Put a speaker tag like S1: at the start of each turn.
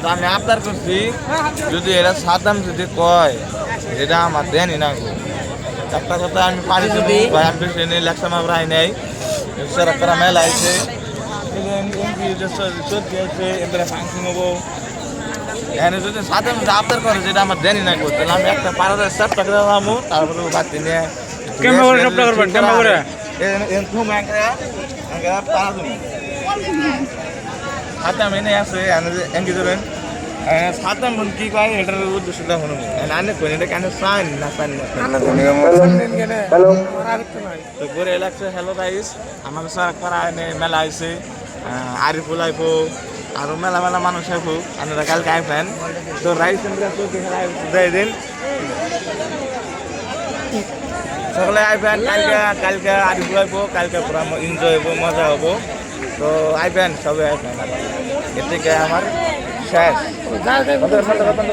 S1: আমি আবদার করছি যদি এরা সাদাম যদি কয় এটা আমার দেনই না একটা কথা আমি পানি দেবো ভাই আমি বেশি নেই লেখা মামরা আই নেই সেরা করা মেলা আছে সত্যি আছে এবারে ফাংশন হবো এখানে যদি সাদাম আবদার করে যেটা আমার দেনই না করতে আমি একটা পাড়াতে সব টাকা দামো তারপরে বাড়তে নিয়ে সাতাম এনে আছে এনকি ধরেন সাতাম কি কয় এটার উদ্দেশ্যটা হলো আনে কোন এটা কেন সাইন না সাইন তো ঘুরে লাগছে হ্যালো গাইস আমাকে সারা করা এনে মেলা আইছে আরিফুল আইফো আরো মেলা মেলা মানুষ আইফো আপনারা কালকে আইফেন তো রাইস দেয় দিন সকলে আইফেন কালকে আরিফুল আইফো কালকে পুরা এনজয় হবো মজা হবো তো আইফেন সবাই আইফেন এর থেকে আমার শেষ